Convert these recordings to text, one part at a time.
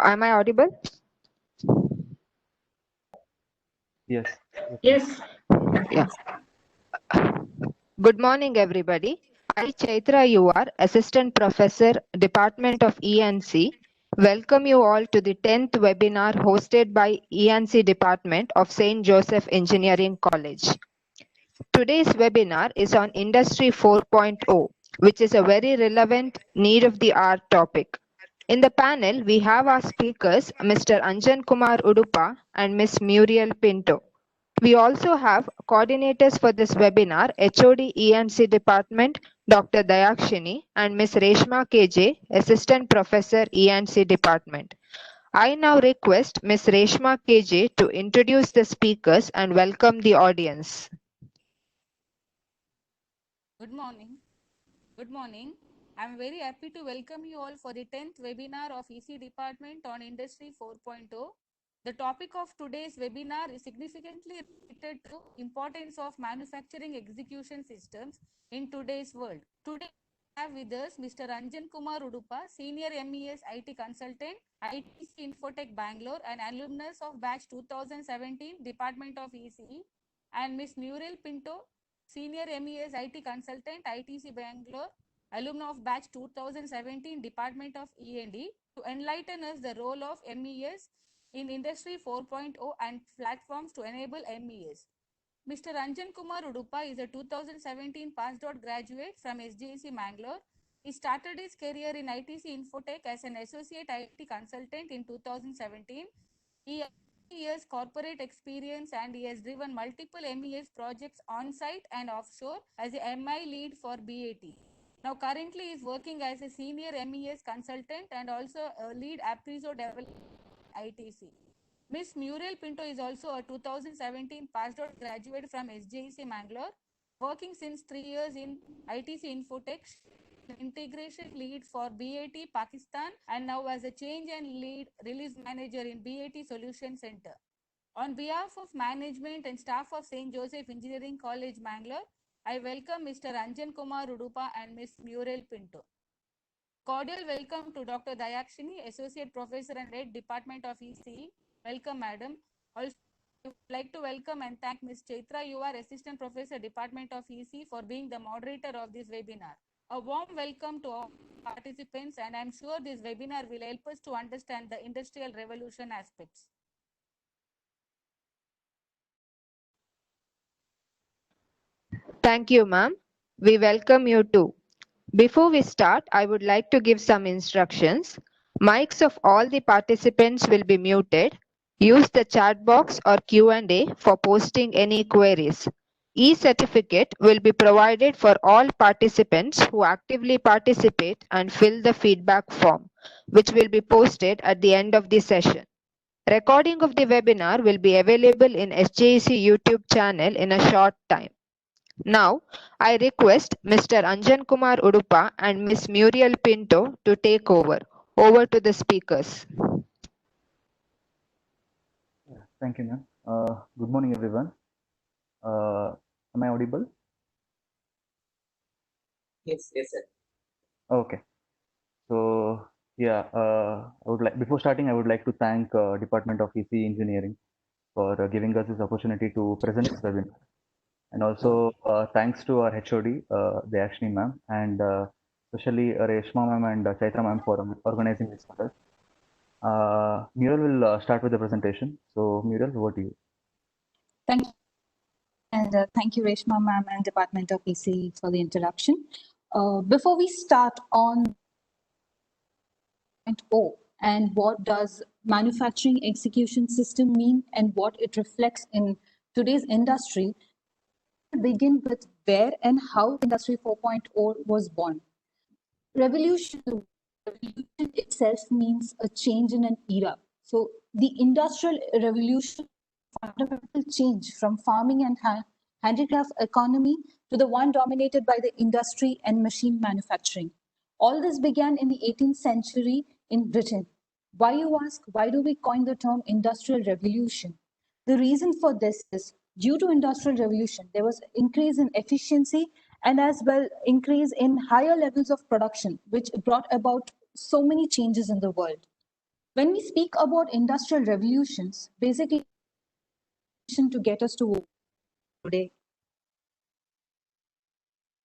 Am I audible? Yes. Yes. Yeah. Good morning, everybody. I, Chaitra UR, Assistant Professor, Department of E&C, welcome you all to the 10th webinar hosted by E&C Department of St. Joseph Engineering College. Today's webinar is on Industry 4.0, which is a very relevant, need-of-the-hour topic. In the panel, we have our speakers, Mr. Anjan Kumar Udupa and Ms. Muriel Pinto. We also have coordinators for this webinar, HOD E&C Department, Dr. Dayakshini, and Ms. Reshma KJ, Assistant Professor E&C Department. I now request Ms. Reshma KJ to introduce the speakers and welcome the audience. Good morning. Good morning. I'm very happy to welcome you all for the 10th webinar of EC Department on Industry 4.0. The topic of today's webinar is significantly related to importance of manufacturing execution systems in today's world. Today, we have with us Mr. Anjan Kumar Udupa, Senior MES IT Consultant, ITC Infotech Bangalore, and alumnus of Batch 2017, Department of ECE, and Ms. Muriel Pinto, Senior MES IT Consultant, ITC Bangalore, alumna of Batch 2017, Department of E&D, to enlighten us the role of MES in Industry 4.0 and platforms to enable MES. Mr. Anjan Kumar Udupa is a 2017 passed out graduate from SJC Mangalore. He started his career in ITC Infotech as an associate IT consultant in 2017. He has years corporate experience and he has driven multiple MES projects on-site and offshore as a MI lead for BAT. Now currently he is working as a senior MES consultant and also a lead Aprizo developer at ITC. Ms. Muriel Pinto is also a 2017 passed out graduate from SJC Mangalore, working since 3 years in ITC Infotech, integration lead for BAT Pakistan, and now as a change and lead release manager in BAT Solution Center. On behalf of management and staff of St. Joseph Engineering College, Mangalore, I welcome Mr. Anjan Kumar Udupa and Ms. Muriel Pinto. Cordial welcome to Dr. Dayakshini, Associate Professor and Head Department of ECE. Welcome, Madam. Also, I would like to welcome and thank Ms. Chaitra UR, Assistant Professor, Department of ECE, for being the moderator of this webinar. A warm welcome to all participants, and I'm sure this webinar will help us to understand the industrial revolution aspects. Thank you, ma'am. We welcome you too. Before we start, I would like to give some instructions. Mics of all the participants will be muted. Use the chat box or Q&A for posting any queries. E-certificate will be provided for all participants who actively participate and fill the feedback form, which will be posted at the end of the session. Recording of the webinar will be available in SJEC YouTube channel in a short time. Now, I request Mr. Anjan Kumar Udupa and Ms. Muriel Pinto to take over. Over to the speakers. Thank you, ma'am. Good morning, everyone. Am I audible? Yes, sir. Okay. So, yeah, before starting, I would like to thank Department of EC Engineering for giving us this opportunity to present this webinar. And also, thanks to our HOD, Dayakshini ma'am, and especially Reshma ma'am and Chaitra ma'am for organizing this for us. Muriel will start with the presentation. So, Muriel, over to you. Thank you. And thank you, Reshma ma'am and Department of EC for the introduction. Before we start on .0 and what does manufacturing execution system mean and what it reflects in today's industry, begin with where and how Industry 4.0 was born. Revolution itself means a change in an era. So the industrial revolution, fundamental change from farming and handicraft economy to the one dominated by the industry and machine manufacturing. All this began in the 18th century in Britain. Why, you ask, why do we coin the term industrial revolution? The reason for this is due to industrial revolution, there was an increase in efficiency and as well increase in higher levels of production, which brought about so many changes in the world. When we speak about industrial revolutions, basically to get us to today,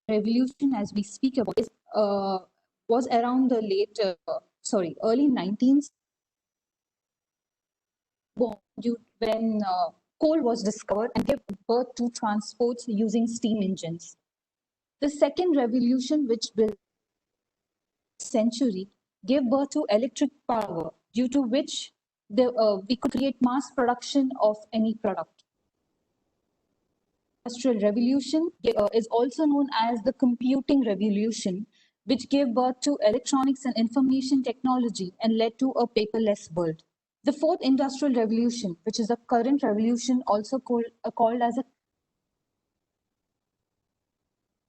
revolution as we speak about is was around the early 19th, when coal was discovered and gave birth to transports using steam engines. The second revolution, which built century, gave birth to electric power, due to which we could create mass production of any product. Industrial revolution is also known as the computing revolution, which gave birth to electronics and information technology and led to a paperless world. The fourth industrial revolution, which is the current revolution, also called as a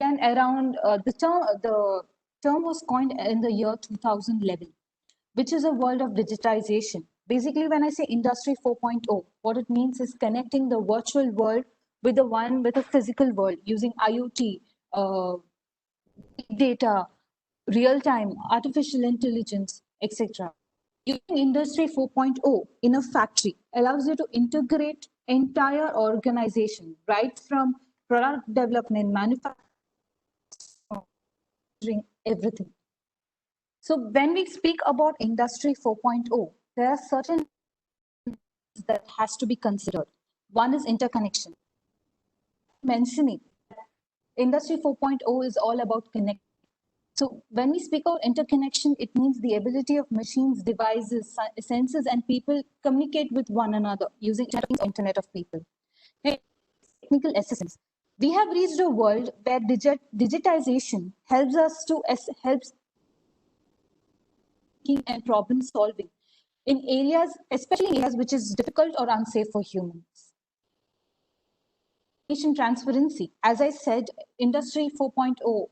and around the term was coined in the year 2011, which is a world of digitization. Basically, when I say Industry 4.0, what it means is connecting the virtual world with the one with a physical world using IoT, big data, real time, artificial intelligence, etc. Using Industry 4.0 in a factory allows you to integrate entire organization, right from product development, manufacturing, everything. So when we speak about Industry 4.0, there are certain that has to be considered. One is interconnection. Mentioning Industry 4.0 is all about connect. So when we speak about interconnection, it means the ability of machines, devices, sensors, and people communicate with one another using Internet of People. Technical assistance. We have reached a world where digitization helps us to helps and problem solving in areas, especially in areas which is difficult or unsafe for humans. Transparency. As I said, Industry 4.0,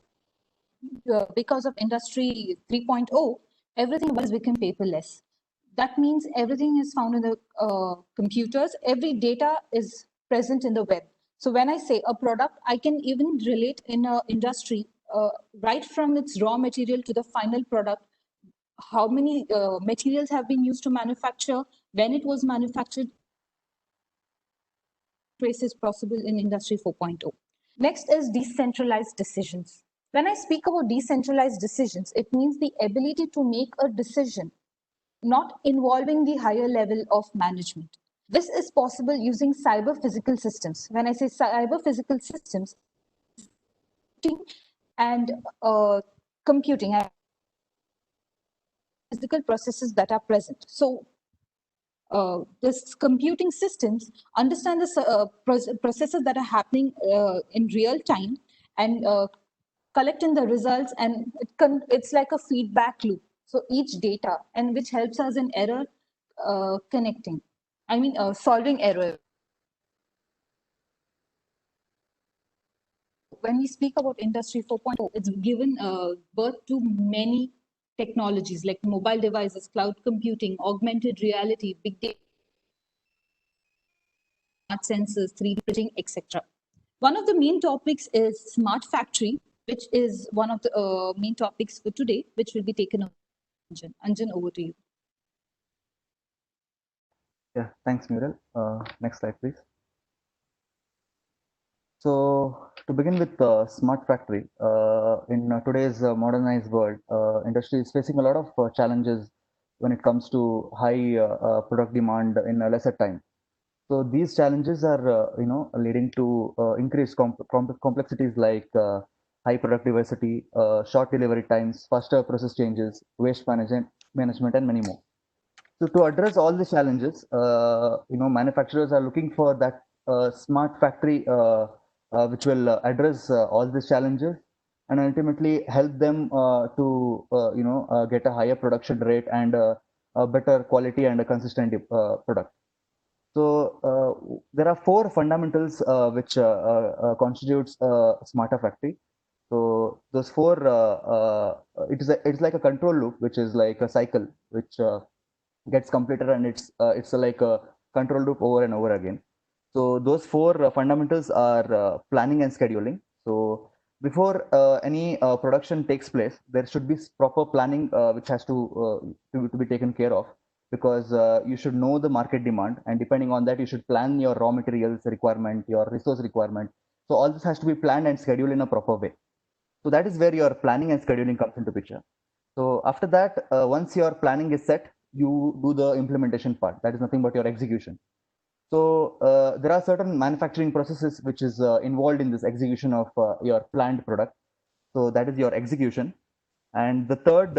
because of Industry 3.0, everything has become paperless. That means everything is found in the computers. Every data is present in the web. So when I say a product, I can even relate in an industry right from its raw material to the final product. How many materials have been used to manufacture, when it was manufactured, trace is possible in Industry 4.0. Next is decentralized decisions. When I speak about decentralized decisions, it means the ability to make a decision not involving the higher level of management. This is possible using cyber physical systems. When I say cyber physical systems, and computing physical processes that are present. So this computing systems understand the processes that are happening in real time and collecting the results, and it's like a feedback loop. So each data, and which helps us in error solving error. When we speak about Industry 4.0, it's given birth to many technologies like mobile devices, cloud computing, augmented reality, big data, smart sensors, 3D printing, etc. One of the main topics is smart factory, which is one of the main topics for today, which will be taken up. Anjan, over to you. Yeah, thanks, Muriel. Next slide, please. So to begin with smart factory, in today's modernized world, industry is facing a lot of challenges when it comes to high product demand in a lesser time. So these challenges are, leading to increased complexities like high product diversity, short delivery times, faster process changes, waste management, and many more. So to address all the challenges, manufacturers are looking for that smart factory which will address all these challenges and ultimately help them to get a higher production rate and a better quality and a consistent product. So there are four fundamentals which constitutes a smarter factory. So those four, it's like a control loop, which is like a cycle which gets completed, and it's like a control loop over and over again. So those four fundamentals are planning and scheduling. So before any production takes place, there should be proper planning which has to be taken care of, because you should know the market demand, and depending on that, you should plan your raw materials requirement, your resource requirement. So all this has to be planned and scheduled in a proper way. So that is where your planning and scheduling comes into picture. So after that, once your planning is set, you do the implementation part. That is nothing but your execution. So there are certain manufacturing processes which is involved in this execution of your planned product. So that is your execution. And the third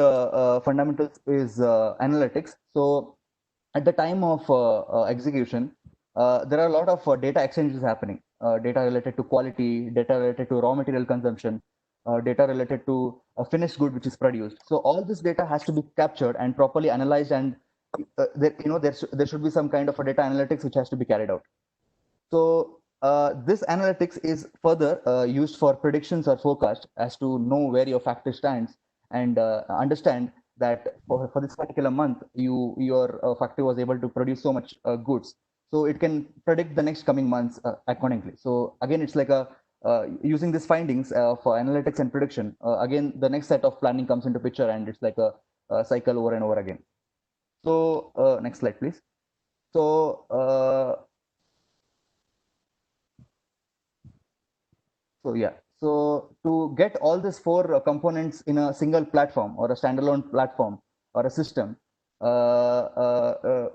fundamental is analytics. So at the time of execution, there are a lot of data exchanges happening, data related to quality, data related to raw material consumption, data related to a finished good which is produced. So all this data has to be captured and properly analyzed, and there should be some kind of a data analytics which has to be carried out. So this analytics is further used for predictions or forecast as to know where your factory stands, and understand that for this particular month, your factory was able to produce so much goods. So it can predict the next coming months accordingly. So again, it's like a using these findings for analytics and prediction. Again, the next set of planning comes into picture, and it's like a cycle over and over again. So next slide, please. So so to get all these four components in a single platform or a standalone platform or a system,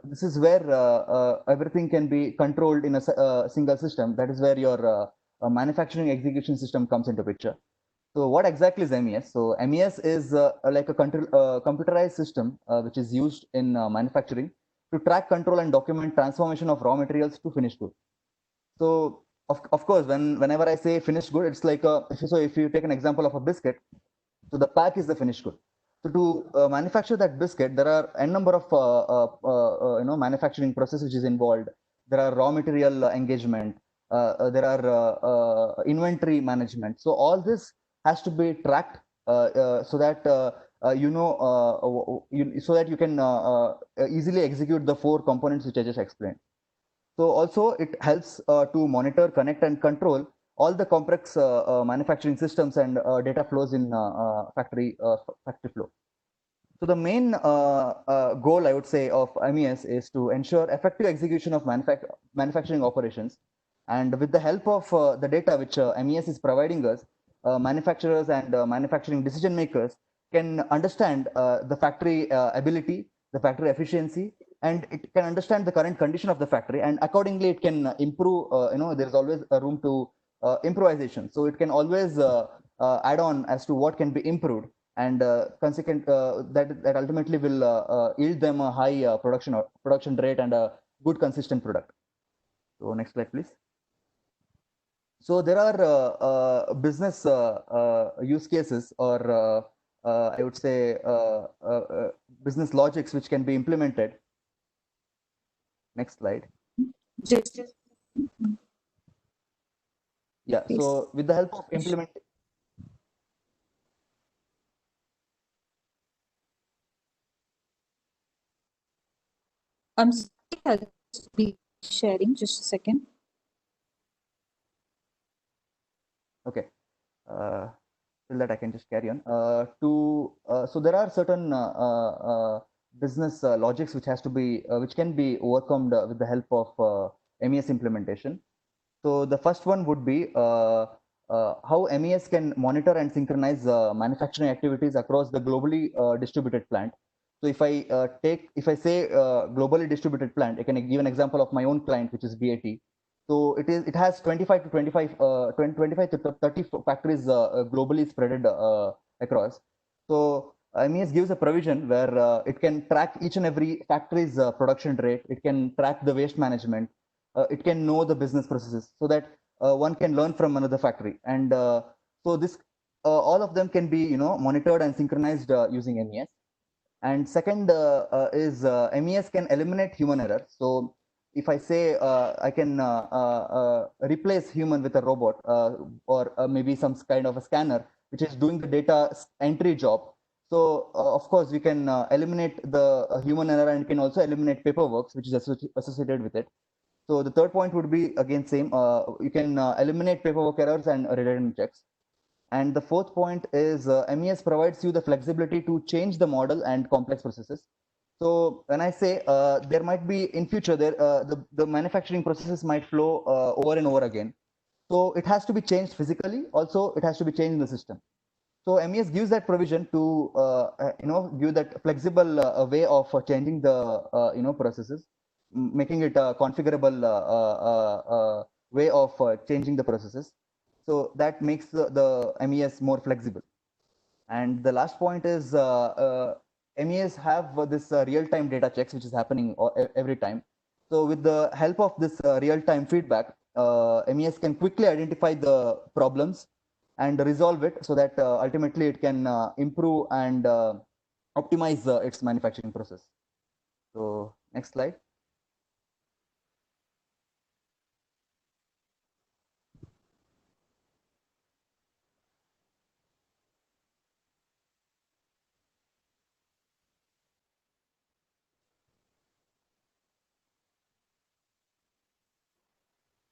this is where everything can be controlled in a single system. That is where your manufacturing execution system comes into picture. So what exactly is MES? So MES is like a computerized system which is used in manufacturing to track, control, and document transformation of raw materials to finished good. So of course, whenever I say finished good, it's like if you take an example of a biscuit, so the pack is the finished good. So to manufacture that biscuit, there are a number of manufacturing process which is involved. There are raw material engagement. There are inventory management. So all this has to be tracked so that so that you can easily execute the four components which I just explained. So also it helps to monitor, connect, and control all the complex manufacturing systems and data flows in factory flow. So the main goal, I would say, of MES is to ensure effective execution of manufacturing operations. And with the help of the data which MES is providing us, manufacturers and manufacturing decision makers can understand the factory ability, the factory efficiency, and it can understand the current condition of the factory, and accordingly it can improve. There's always a room to improvisation. So it can always add on as to what can be improved, and consequent that ultimately will yield them a high production rate and a good consistent product. So next slide, please. So there are business use cases, or I would say business logics which can be implemented. Next slide. Yeah. So with the help of implement. I'm sorry, I'll just be sharing just a second. Okay. Till that I can just carry on. So there are certain business logics which has to be which can be overcome with the help of MES implementation. So the first one would be how MES can monitor and synchronize manufacturing activities across the globally distributed plant. So if I say globally distributed plant, I can give an example of my own client, which is BAT. So it has 25 to 30 factories globally spread across. So MES gives a provision where it can track each and every factory's production rate. It can track the waste management. It can know the business processes, so that one can learn from another factory. And so this all of them can be monitored and synchronized using MES. And second is MES can eliminate human error. So if I say I can replace human with a robot, or maybe some kind of a scanner which is doing the data entry job. So of course we can eliminate the human error, and can also eliminate paperwork which is associated with it. So the third point would be again same. You can eliminate paperwork errors and redundant checks. And the fourth point is MES provides you the flexibility to change the model and complex processes. So when I say there might be in future, the manufacturing processes might flow over and over again. So it has to be changed physically. Also, it has to be changed in the system. So MES gives that provision to give that flexible way of changing the processes, making it a configurable way of changing the processes. So that makes the MES more flexible. And the last point is MES have this real-time data checks, which is happening every time. So with the help of this real-time feedback, MES can quickly identify the problems and resolve it so that ultimately it can improve and optimize its manufacturing process. So next slide.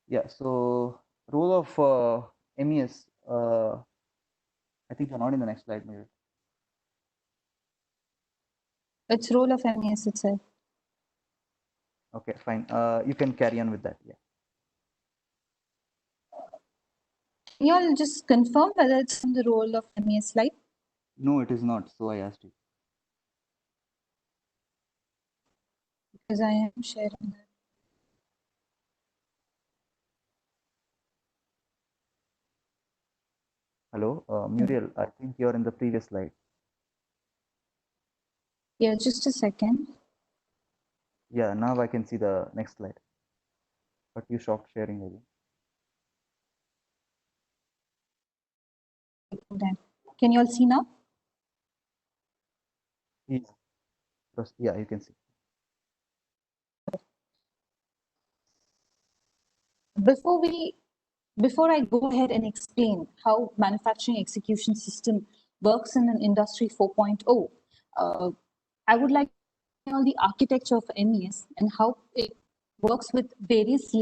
Yeah, so role of MES, I think you're not in the next slide, maybe. Its role of MES itself. Okay, fine. You can carry on with that. Yeah. Can you all just confirm whether it's on the role of MES slide? No, it is not. So I asked you. Because I am sharing that. Hello, Muriel. I think you're in the previous slide. Yeah, just a second. Yeah, now I can see the next slide. But you stopped sharing maybe. Then. Can you all see now? Yes. Yeah, you can see. Before I go ahead and explain how manufacturing execution system works in an industry 4.0, I would like to know the architecture of MES and how it works with various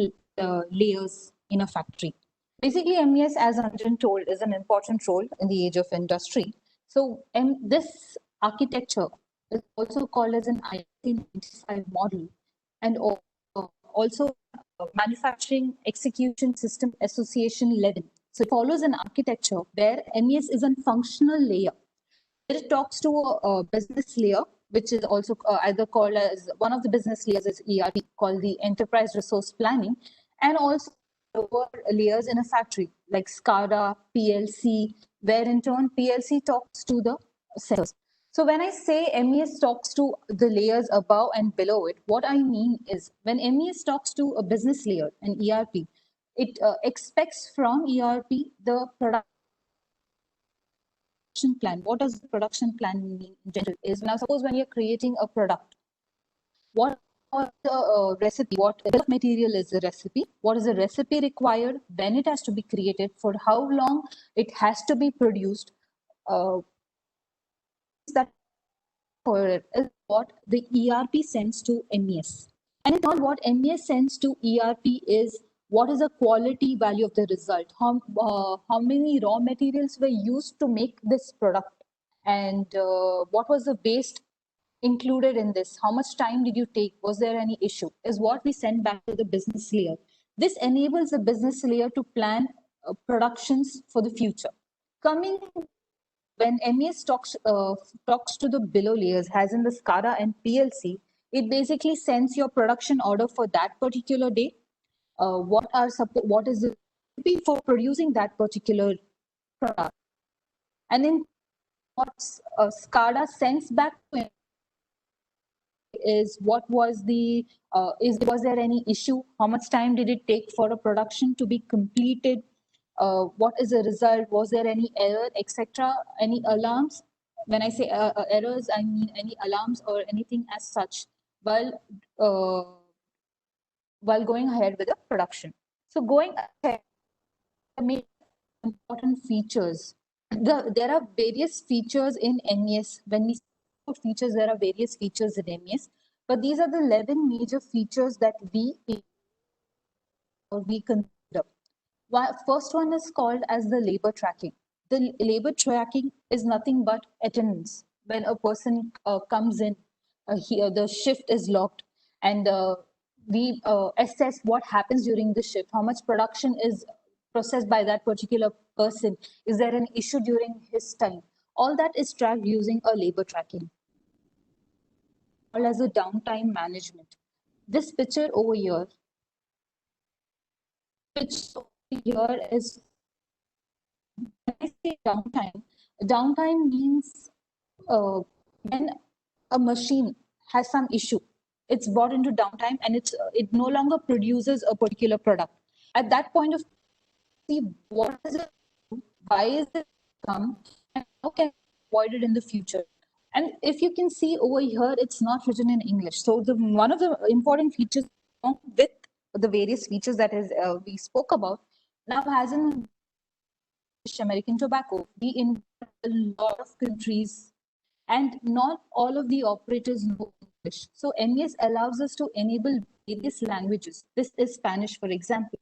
layers in a factory. Basically, MES, as Anjan told, is an important role in the age of industry. So, this architecture is also called as an IEC 95 model, and also Manufacturing Execution System Association 11. So it follows an architecture where MES is a functional layer. It talks to a business layer, which is also either called as one of the business layers is ERP, called the Enterprise Resource Planning, and also lower layers in a factory like SCADA, PLC, where in turn PLC talks to the sensors. So when I say MES talks to the layers above and below it, what I mean is when MES talks to a business layer, an ERP, it expects from ERP the production plan. What does the production plan mean in general? Is now suppose when you're creating a product, what the recipe, what bill of material is the recipe, what is the recipe required, when it has to be created, for how long it has to be produced, that for it is what the ERP sends to MES. And in turn, what MES sends to ERP is what is the quality value of the result, how many raw materials were used to make this product, and what was the waste included in this, how much time did you take, was there any issue, is what we send back to the business layer. This enables the business layer to plan productions for the future. Coming when MES talks to the below layers, as in the SCADA and PLC, it basically sends your production order for that particular day. What is the recipe for producing that particular product, and then what SCADA sends back to is what was the was there any issue, how much time did it take for a production to be completed, what is the result, was there any error, etc., any alarms. When I say errors, I mean any alarms or anything as such while going ahead with the production. So going ahead, important features. There are various features in MES. When we say about features, there are various features in MES, but these are the 11 major features that we consider. First one is called as the labor tracking. The labor tracking is nothing but attendance. When a person comes in here the shift is locked, and we assess what happens during the shift, how much production is processed by that particular person, is there an issue during his time. All that is tracked using a labor tracking, all as a downtime management. This picture over here, is, when I say downtime means when a machine has some issue, it's brought into downtime and it no longer produces a particular product. At that point of see what is it, why is it come, and how can we avoid it in the future. And if you can see over here, it's not written in English. So one of the important features along with the various features that is we spoke about now has in American tobacco. We in a lot of countries, and not all of the operators know English. So MES allows us to enable various languages. This is Spanish, for example,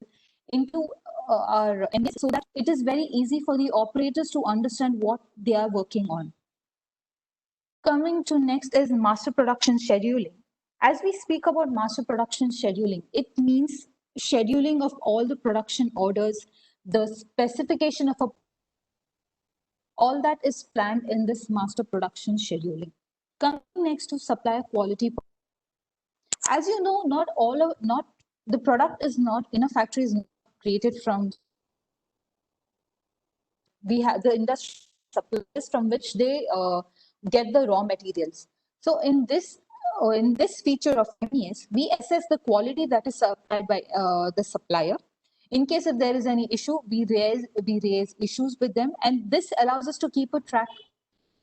into our MES so that it is very easy for the operators to understand what they are working on. Coming to next is master production scheduling. As we speak about master production scheduling, it means scheduling of all the production orders, the specification of all that is planned in this master production scheduling. Coming next to supplier quality. As you know, not the product is not in a factory is not created from, we have the industry suppliers from which they get the raw materials. So in this feature of MES, we assess the quality that is supplied by the supplier. In case if there is any issue, we raise issues with them, and this allows us to keep a track.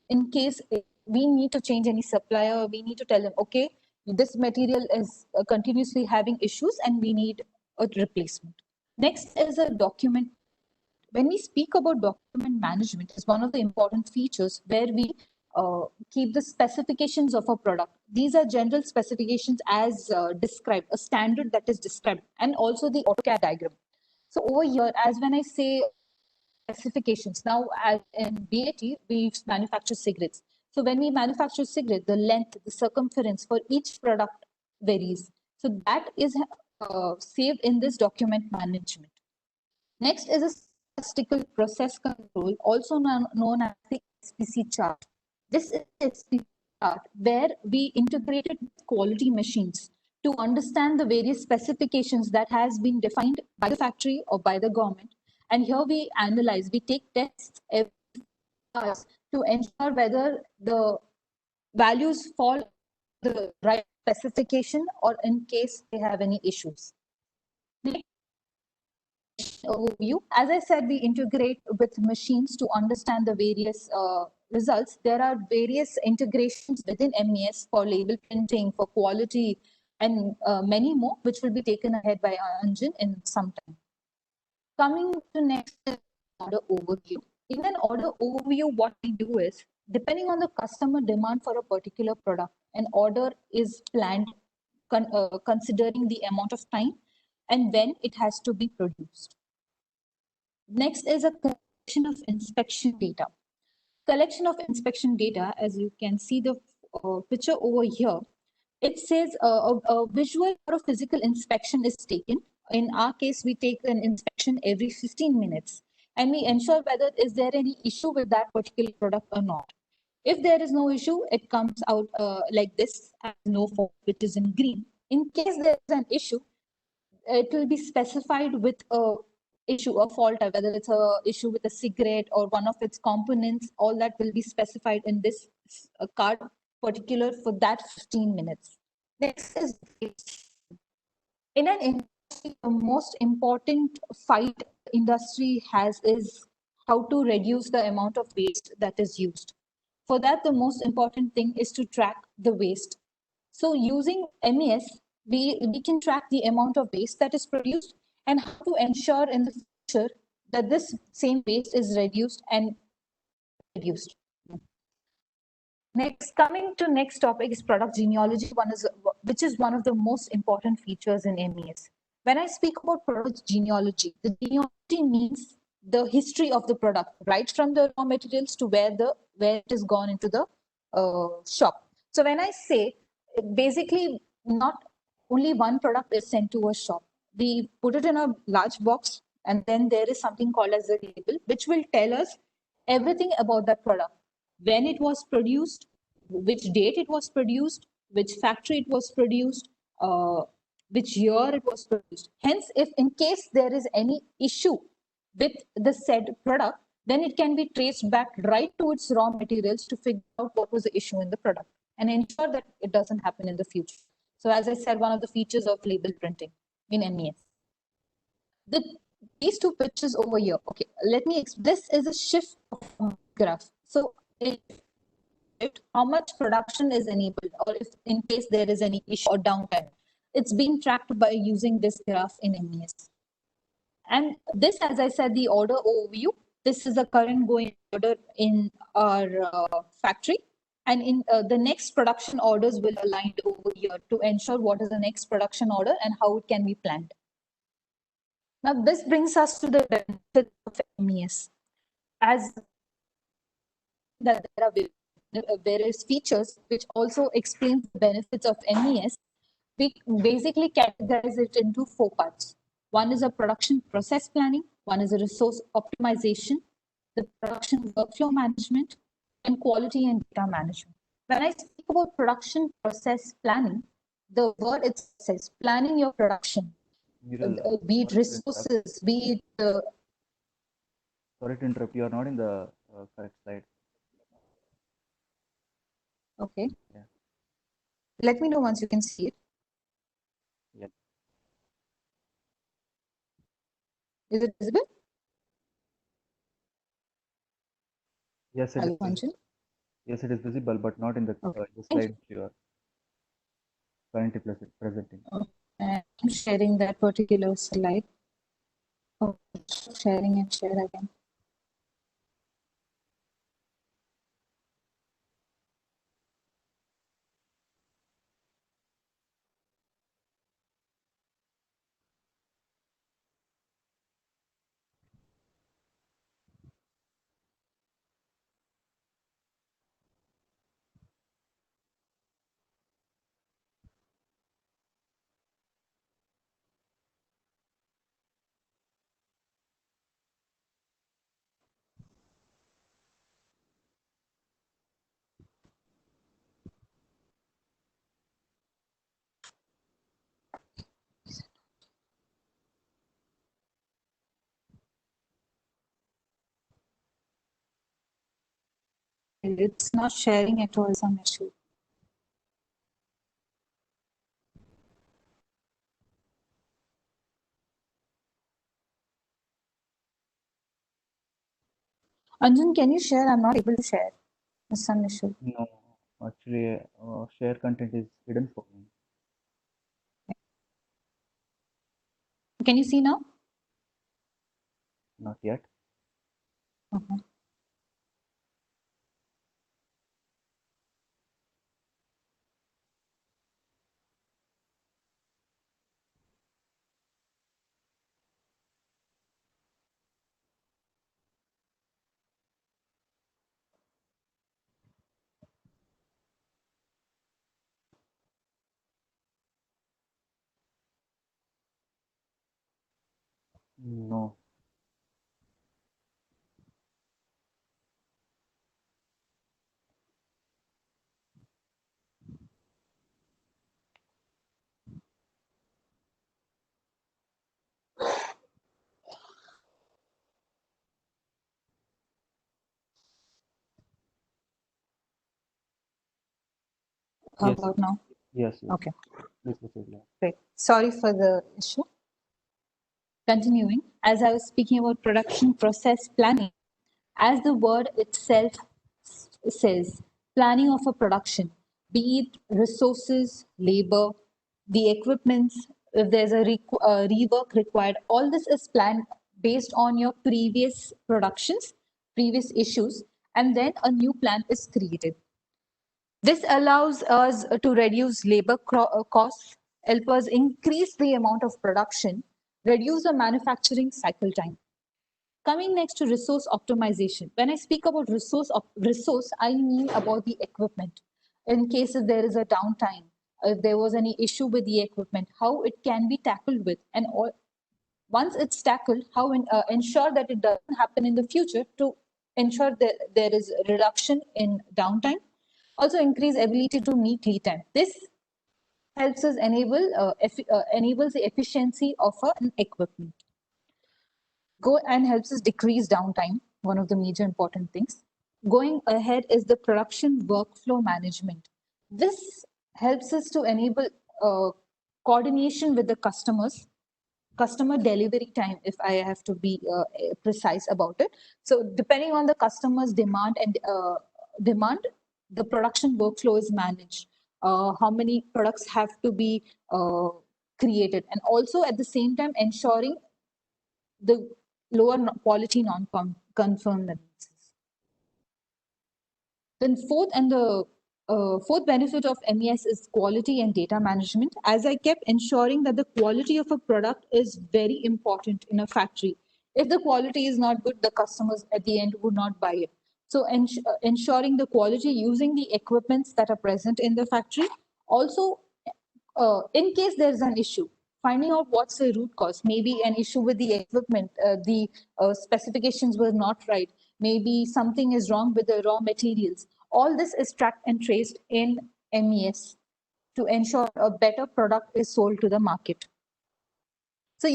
In case we need to change any supplier, we need to tell them, okay, this material is continuously having issues and we need a replacement. Next is a document. When we speak about document management, it's one of the important features where we keep the specifications of a product. These are general specifications as described, a standard that is described, and also the AutoCAD diagram. So over here, as when I say specifications, now as in BAT, we manufacture cigarettes. So when we manufacture cigarette, the length, the circumference for each product varies. So that is saved in this document management. Next is a statistical process control, also known as the SPC chart. This is the SPC chart where we integrated quality machines to understand the various specifications that has been defined by the factory or by the government. And here we analyze, we take tests every hours to ensure whether the values fall the right specification or in case they have any issues. Next overview. As I said, we integrate with machines to understand the various results. There are various integrations within MES for label printing, for quality, and many more, which will be taken ahead by Anjan in some time. Coming to next order overview. In an order overview, what we do is, depending on the customer demand for a particular product, an order is planned considering the amount of time and when it has to be produced. Next is a collection of inspection data. Collection of inspection data, as you can see the picture over here, it says a visual or a physical inspection is taken. In our case, we take an inspection every 15 minutes and we ensure whether is there any issue with that particular product or not. If there is no issue, it comes out like this as no fault, which is in green. In case there is an issue, it will be specified with a issue, a fault, whether it's a issue with a cigarette or one of its components, all that will be specified in this card particular for that 15 minutes. Next is in an industry, the most important fight industry has is how to reduce the amount of waste that is used. For that, the most important thing is to track the waste. So using MES, we can track the amount of waste that is produced and how to ensure in the future that this same waste is reduced and reduced. Next, coming to next topic is product genealogy, which is one of the most important features in MES. When I speak about product genealogy, the genealogy means the history of the product, right from the raw materials to where it is gone into the shop. So when I say basically not only one product is sent to a shop. We put it in a large box, and then there is something called as a label, which will tell us everything about that product, when it was produced, which date it was produced, which factory it was produced, which year it was produced. Hence, if in case there is any issue with the said product, then it can be traced back right to its raw materials to figure out what was the issue in the product and ensure that it doesn't happen in the future. So as I said, one of the features of label printing in MES. These two pictures over here, okay, this is a shift of graph. So how much production is enabled, or if in case there is any issue or downtime, it's being tracked by using this graph in MES. And this, as I said, the order overview, this is the current going order in our factory. And in the next production orders will align over here to ensure what is the next production order and how it can be planned. Now, this brings us to the benefit of MES. As that there are various features which also explain the benefits of MES, we basically categorize it into 4 parts. One is a production process planning, one is a resource optimization, the production workflow management, and quality and data management. When I speak about production process planning, the word it says planning your production, be it resources, be it. Sorry to interrupt, you are not in the correct slide. Okay. Yeah. Let me know once you can see it. Yeah. Is it visible? Yes, it is. Yes, it is visible, but not in the, the slide you are currently presenting. Okay. I'm sharing that particular slide. Okay. Sharing and share again. It's not sharing at all, some issue. Anjan, can you share? I'm not able to share. There's some issue. No, actually, share content is hidden for me. Can you see now? Not yet. No. How Yes. about now? Yes. Okay. This is it, yeah. Great. Sorry for the issue. Continuing, as I was speaking about production process planning, as the word itself says, planning of a production, be it resources, labor, the equipments, if there's a rework required, all this is planned based on your previous productions, previous issues, and then a new plan is created. This allows us to reduce labor costs, help us increase the amount of production, reduce the manufacturing cycle time. Coming next to resource optimization. When I speak about resource, I mean about the equipment. In case if there is a downtime, if there was any issue with the equipment, how it can be tackled with, and all, once it's tackled, how ensure that it doesn't happen in the future to ensure that there is a reduction in downtime, also increase ability to meet lead time. This helps us enables the efficiency of an equipment. Go and helps us decrease downtime, one of the major important things. Going ahead is the production workflow management. This helps us to enable coordination with the customer delivery time, if I have to be precise about it. So depending on the customer's demand, the production workflow is managed. How many products have to be created, and also at the same time ensuring the lower quality non-conformances. Then fourth benefit of MES is quality and data management. As I kept ensuring that the quality of a product is very important in a factory. If the quality is not good, the customers at the end would not buy it. So ensuring the quality using the equipments that are present in the factory. Also, in case there's an issue, finding out what's the root cause. Maybe an issue with the equipment, the specifications were not right. Maybe something is wrong with the raw materials. All this is tracked and traced in MES to ensure a better product is sold to the market. So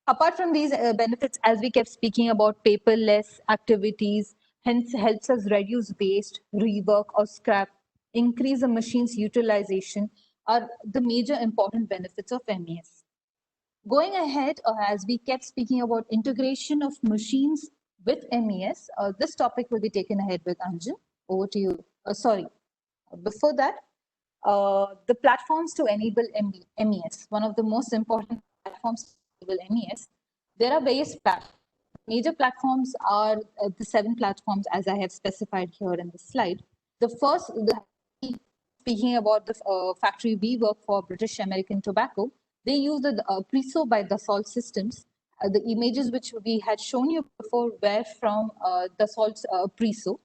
apart from these benefits, as we kept speaking about paperless activities, hence helps us reduce waste, rework or scrap, increase the machine's utilization, are the major important benefits of MES. Going ahead, as we kept speaking about integration of machines with MES, this topic will be taken ahead with Anjan. Over to you. Sorry. Before that, the platforms to enable MES, one of the most important platforms to enable MES, there are various platforms. Major platforms are the 7 platforms as I have specified here in the slide. The first, speaking about the factory we work for, British American Tobacco, they use the Priso by Dassault Systems. The images which we had shown you before were from Dassault's Priso.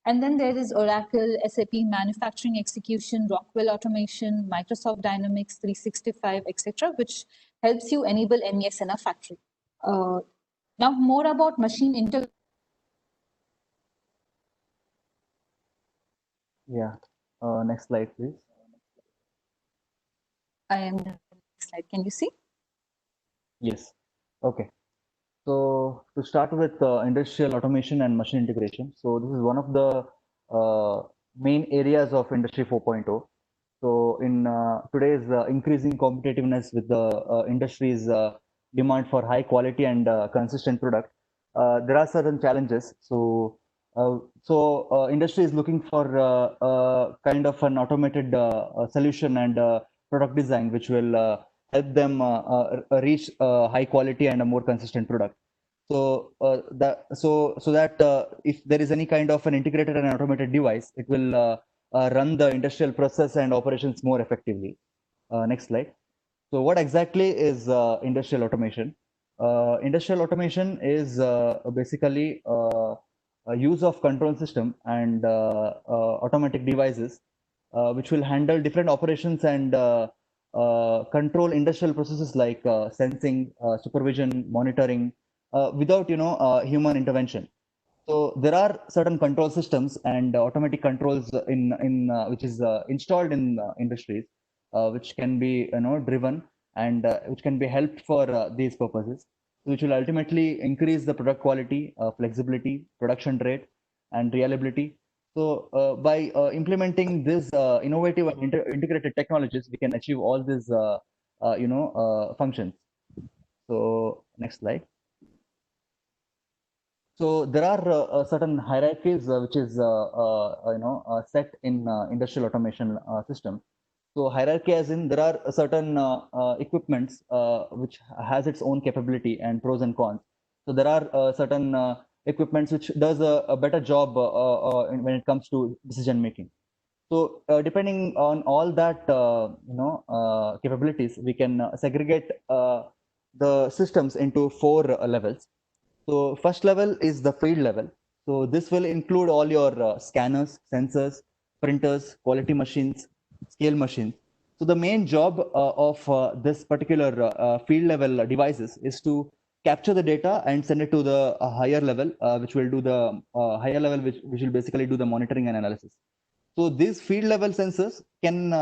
And then there is Oracle, SAP Manufacturing Execution, Rockwell Automation, Microsoft Dynamics 365, etc., which helps you enable MES in a factory. Now more about machine integration. Yeah. Next slide, please. I am the next slide. Can you see? Yes. Okay. So to start with industrial automation and machine integration. So this is one of the main areas of Industry 4.0. So in today's increasing competitiveness with the industry's demand for high quality and consistent product, there are certain challenges. So industry is looking for kind of an automated solution and product design which will help them reach high quality and a more consistent product. So that if there is any kind of an integrated and automated device, it will run the industrial process and operations more effectively. Next slide. So what exactly is industrial automation? Industrial automation is basically a use of control system and automatic devices which will handle different operations and control industrial processes like sensing, supervision, monitoring without human intervention. So there are certain control systems and automatic controls in which is installed in industries, which can be driven and which can be helped for these purposes, which will ultimately increase the product quality, flexibility, production rate, and reliability. So by implementing this innovative and integrated technologies, we can achieve all these functions. So next slide. So there are certain hierarchies which is set in industrial automation system. So hierarchy as in there are certain equipments which has its own capability and pros and cons. So there are certain equipments which does a better job when it comes to decision making. So depending on all that capabilities, we can segregate the systems into 4 levels. So first level is the field level. So this will include all your scanners, sensors, printers, quality machines, scale machines. So the main job of this particular field level devices is to capture the data and send it to the higher level, which will do the higher level, which will basically do the monitoring and analysis. So these field level sensors can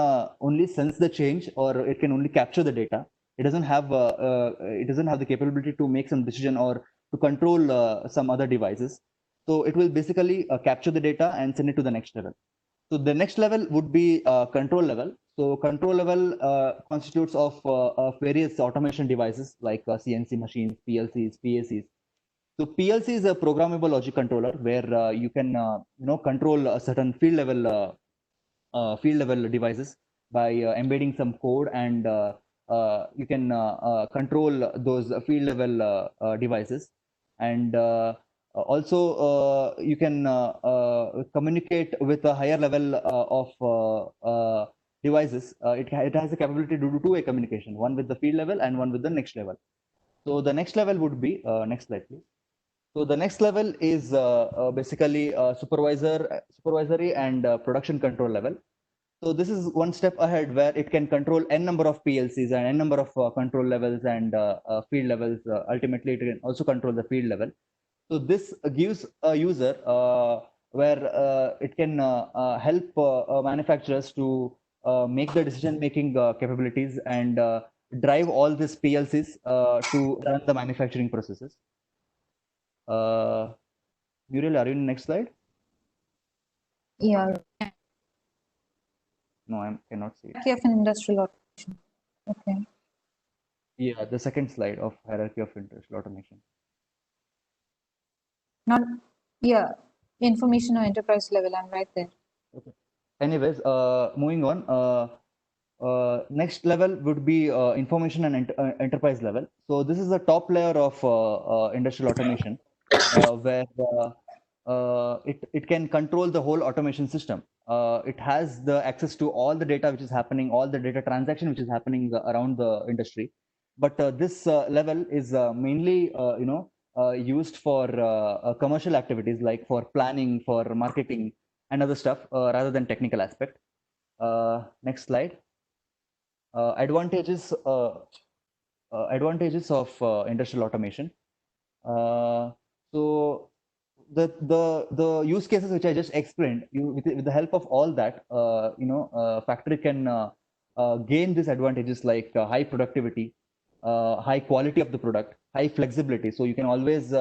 only sense the change, or it can only capture the data. It doesn't have the capability to make some decision or to control some other devices. So it will basically capture the data and send it to the next level. So the next level would be control level. So control level constitutes of various automation devices like CNC machines, PLCs, PACs. So PLC is a programmable logic controller where you can control a certain field level devices by embedding some code, and you can control those field level devices. And also you can communicate with a higher level of devices. It has the capability to do two-way communication, one with the field level and one with the next level. So the next level would be next slide, please. So the next level is basically supervisory and production control level. So this is one step ahead where it can control n number of PLCs and n number of control levels and field levels. Ultimately, it can also control the field level. So this gives a user where it can help manufacturers to make the decision-making capabilities and drive all these PLCs to run the manufacturing processes. Muriel, are you in the next slide? Yeah, No, I cannot see it. hierarchy of an industrial automation. Okay. Yeah, the second slide of hierarchy of industrial automation. Not, yeah, information or enterprise level. I'm right there. Okay. Anyways, moving on. Next level would be information and enterprise level. So this is the top layer of industrial automation, where it can control the whole automation system. It has the access to all the data which is happening, all the data transaction which is happening around the industry. But this level is mainly used for commercial activities, like for planning, for marketing, and other stuff, rather than technical aspect. Next slide. Advantages of industrial automation. So the use cases which I just explained, with the help of all that, factory can gain these advantages like high productivity, high quality of the product, high flexibility. So you can always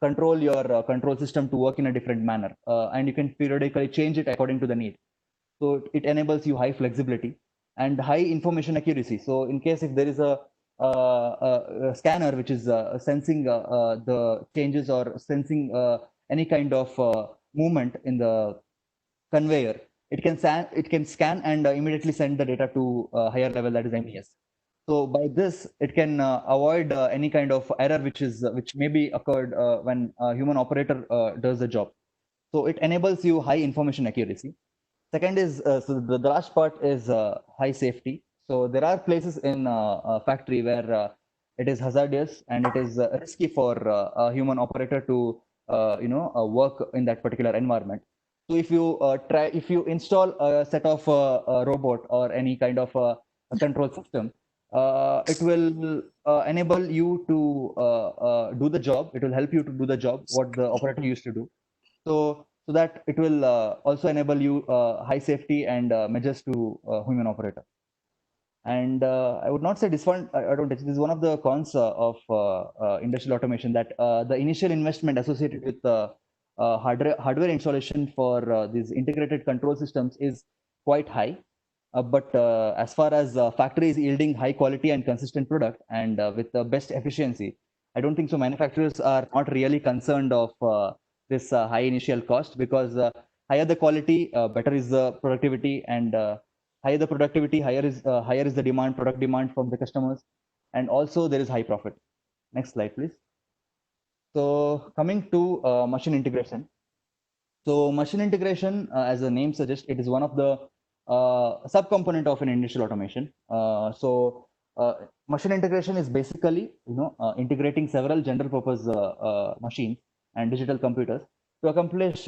control your control system to work in a different manner, and you can periodically change it according to the need. So it enables you high flexibility and high information accuracy. So in case if there is a scanner which is sensing the changes or sensing any kind of movement in the conveyor, it can scan and immediately send the data to higher level, that is MES. So by this, it can avoid any kind of error which may be occurred when a human operator does the job. So it enables you high information accuracy. Second is, so the last part is high safety. So there are places in a factory where it is hazardous and it is risky for a human operator to work in that particular environment. So if you install a set of a robot or any kind of a control system, it will enable you to do the job. It will help you to do the job what the operator used to do. So that it will also enable you high safety and measures to human operator. And I would not say disadvantage. This is one of the cons of industrial automation, that the initial investment associated with hardware installation for these integrated control systems is quite high. But as far as factory is yielding high quality and consistent product and with the best efficiency, I don't think so. Manufacturers are not really concerned of this high initial cost, because higher the quality, better is the productivity, and higher the productivity, higher is the demand, product demand from the customers, and also there is high profit. Next slide, please. So coming to machine integration. So machine integration, as the name suggests, it is one of the subcomponent of an industrial automation. Machine integration is basically integrating several general purpose machines and digital computers to accomplish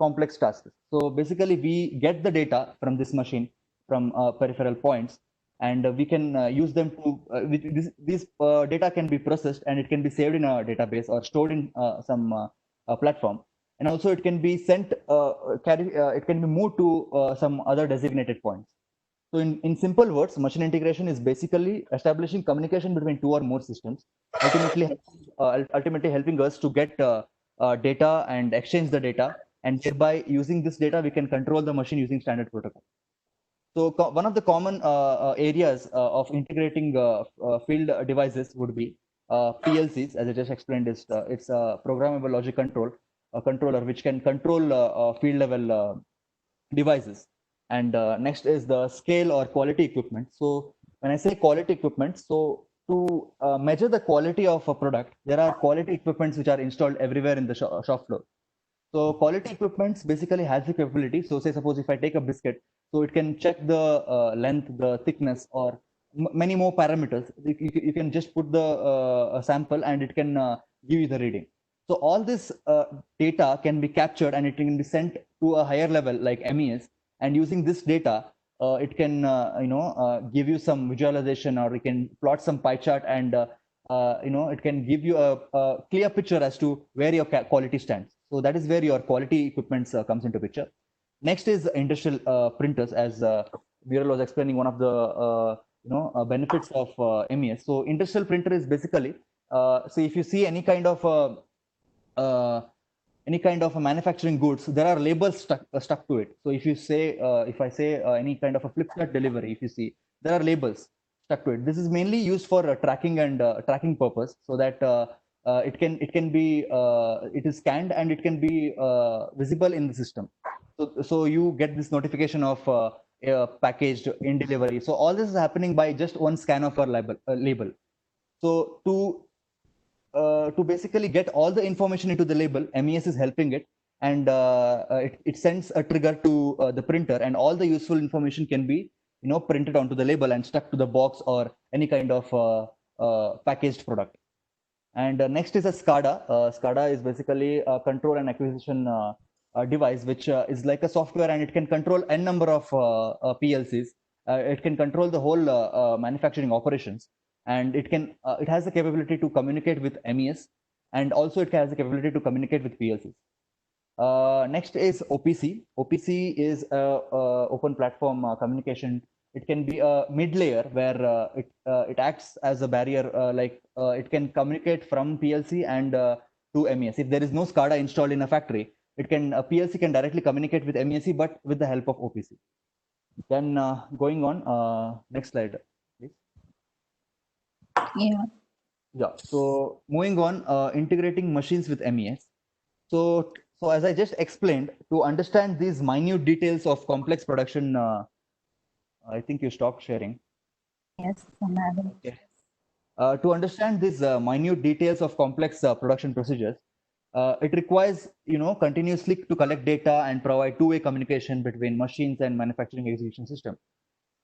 complex tasks. So basically, we get the data from this machine from peripheral points, and we can use them to this data can be processed and it can be saved in a database or stored in some platform, and also it can be sent it can be moved to some other designated points. So in simple words, machine integration is basically establishing communication between two or more systems, ultimately helping us to get data and exchange the data, and thereby using this data we can control the machine using standard protocol. So one of the common areas of integrating field devices would be PLCs, as I just explained. It's a programmable logic controller which can control field level devices. And next is the scale or quality equipment. So when I say quality equipment, so to measure the quality of a product, there are quality equipments which are installed everywhere in the shop floor. So quality equipments basically has the capability. So say suppose if I take a biscuit, so it can check the length, the thickness, or many more parameters. You can just put the sample and it can give you the reading. So all this data can be captured and it can be sent to a higher level like MES. And using this data, it can give you some visualization, or it can plot some pie chart, and it can give you a clear picture as to where your quality stands. So that is where your quality equipment comes into picture. Next is industrial printers, as Viral was explaining one of the benefits of MES. So industrial printer is basically, so if you see any kind of manufacturing goods, there are labels stuck to it. So if you say, if I say any kind of a Flipkart delivery, if you see, there are labels stuck to it. This is mainly used for tracking and tracking purpose, so that it is scanned and it can be visible in the system. So you get this notification of packaged in delivery. So all this is happening by just one scan of our label. So to basically get all the information into the label, MES is helping it, and it sends a trigger to the printer, and all the useful information can be printed onto the label and stuck to the box or any kind of packaged product. And next is a SCADA. SCADA is basically a control and acquisition device, which is like a software, and it can control n number of PLCs. It can control the whole manufacturing operations, and it has the capability to communicate with MES, and also it has the capability to communicate with PLCs. Next is OPC. OPC is open platform communication. It can be a mid layer where it acts as a barrier, it can communicate from PLC and to MES. If there is no SCADA installed in a factory, PLC can directly communicate with MES, but with the help of OPC. Then going on, next slide, please. Yeah. So moving on, integrating machines with MES. So as I just explained, to understand these minute details of complex production, I think you stopped sharing. Yes, I'm having. Okay. To understand these minute details of complex production procedures, it requires continuously to collect data and provide two-way communication between machines and manufacturing execution system.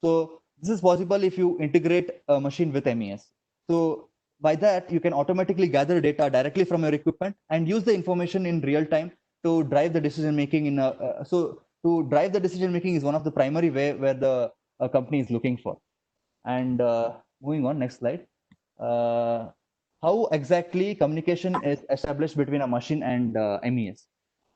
So this is possible if you integrate a machine with MES. So by that, you can automatically gather data directly from your equipment and use the information in real time to drive the decision making. So to drive the decision making is one of the primary way where the company is looking for. And moving on, next slide. How exactly communication is established between a machine and MES?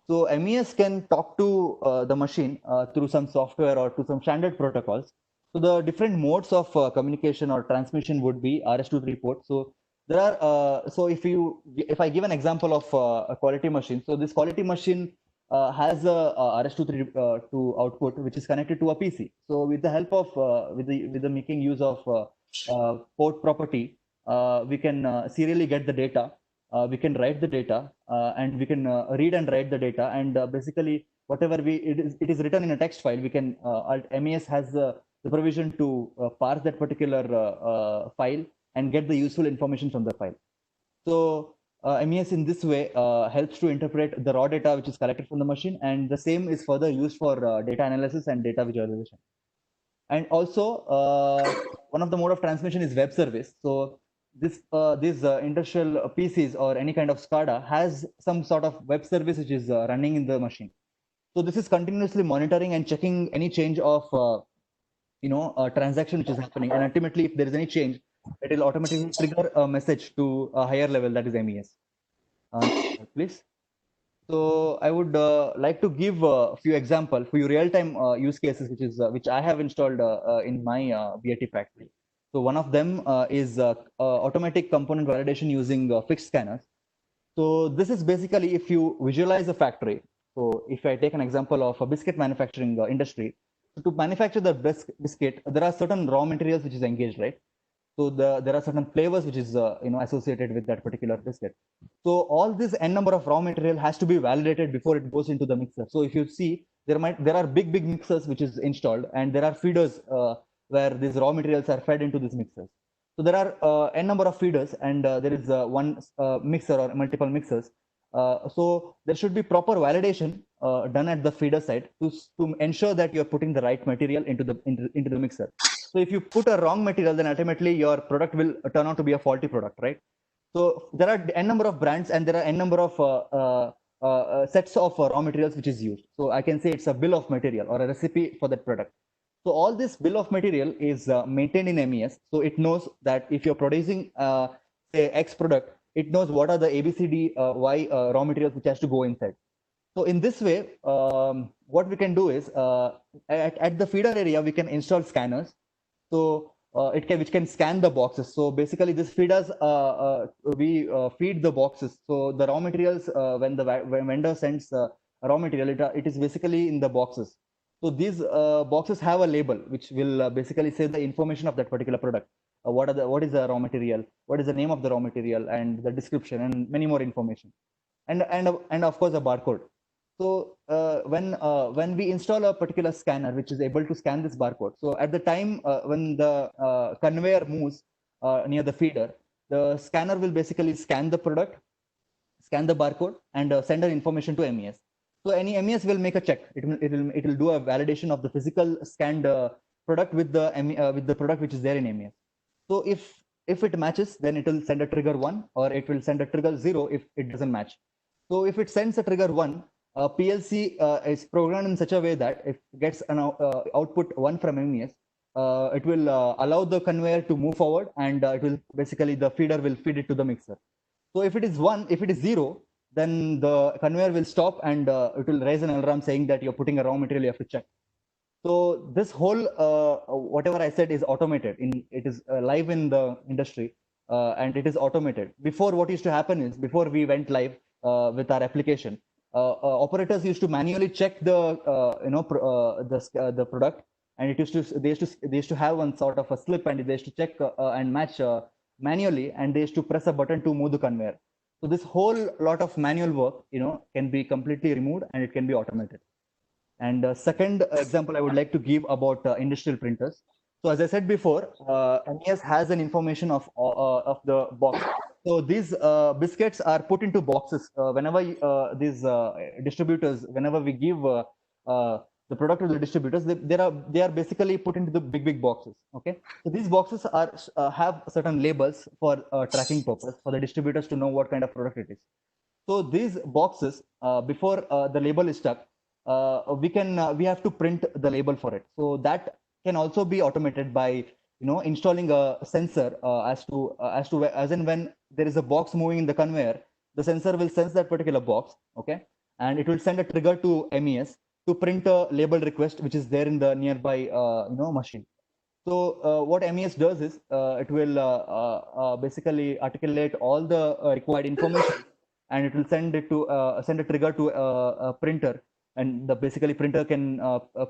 So MES can talk to the machine through some software or to some standard protocols. So the different modes of communication or transmission would be RS-232 port. So there are if I give an example of a quality machine, so this quality machine has a RS-232 output which is connected to a PC. So with the help of with the making use of port property, we can serially get the data. We can write the data, and we can read and write the data, and basically whatever it is written in a text file, we can MES has the provision to parse that particular file and get the useful information from the file. So MES in this way helps to interpret the raw data which is collected from the machine, and the same is further used for data analysis and data visualization. And also one of the mode of transmission is web service. So these industrial PCs or any kind of SCADA has some sort of web service which is running in the machine. So this is continuously monitoring and checking any change of transaction which is happening, and ultimately if there is any change, it will automatically trigger a message to a higher level, that is MES. Please. So I would like to give a few examples for you real-time use cases, which I have installed in my BAT factory. So one of them is automatic component validation using fixed scanners. So this is basically if you visualize a factory. So if I take an example of a biscuit manufacturing industry, so to manufacture the biscuit, there are certain raw materials which is engaged, right? So there are certain flavors which is associated with that particular biscuit. So all this n number of raw material has to be validated before it goes into the mixer. So if you see, there are big mixers which is installed, and there are feeders where these raw materials are fed into these mixers. So there are n number of feeders, and there is one mixer or multiple mixers. So there should be proper validation done at the feeder side to ensure that you are putting the right material into the mixer. So if you put a wrong material, then ultimately your product will turn out to be a faulty product, right? So there are n number of brands, and there are n number of sets of raw materials which is used. So I can say it's a bill of material or a recipe for that product. So all this bill of material is maintained in MES. So it knows that if you're producing say X product, it knows what are the ABCD Y raw materials which has to go inside. So in this way, what we can do is at the feeder area, we can install scanners. So which can scan the boxes. So basically this feeders, we feed the boxes. So the raw materials, when vendor sends raw material, it is basically in the boxes. So these boxes have a label which will basically say the information of that particular product. What is the raw material? What is the name of the raw material, and the description, and many more information, and of course a barcode. So when we install a particular scanner which is able to scan this barcode, so at the time when the conveyor moves near the feeder, the scanner will basically scan the product, scan the barcode, and send an information to MES. So any MES will make a check. It will do a validation of the physical scanned product with the product which is there in MES. So if it matches, then it will send a trigger 1, or it will send a trigger 0 if it doesn't match. So if it sends a trigger 1, PLC is programmed in such a way that if it gets an output 1 from MES, it will allow the conveyor to move forward, and it will basically, the feeder will feed it to the mixer. So if it is 1, if it is 0, then the conveyor will stop, and it will raise an alarm saying that you're putting a raw material, you have to check. So this whole whatever I said is automated. It is live in the industry, and it is automated. Before, what used to happen is, before we went live with our application, operators used to manually check the the product, and they used to have one sort of a slip, and they used to check and match manually, and they used to press a button to move the conveyor. So this whole lot of manual work, can be completely removed, and it can be automated. And second example I would like to give about industrial printers. So as I said before, MES has an information of the box. So these biscuits are put into boxes whenever these distributors, whenever we give the product to the distributors, they are basically put into the big boxes. Okay, so these boxes are have certain labels for tracking purpose, for the distributors to know what kind of product it is. So these boxes, before the label is stuck, we have to print the label for it. So that can also be automated by installing a sensor as and when there is a box moving in the conveyor, the sensor will sense that particular box, okay, and it will send a trigger to MES to print a label request which is there in the nearby machine. So what MES does is it will basically articulate all the required information, and it will send a trigger to a printer, and the basically printer can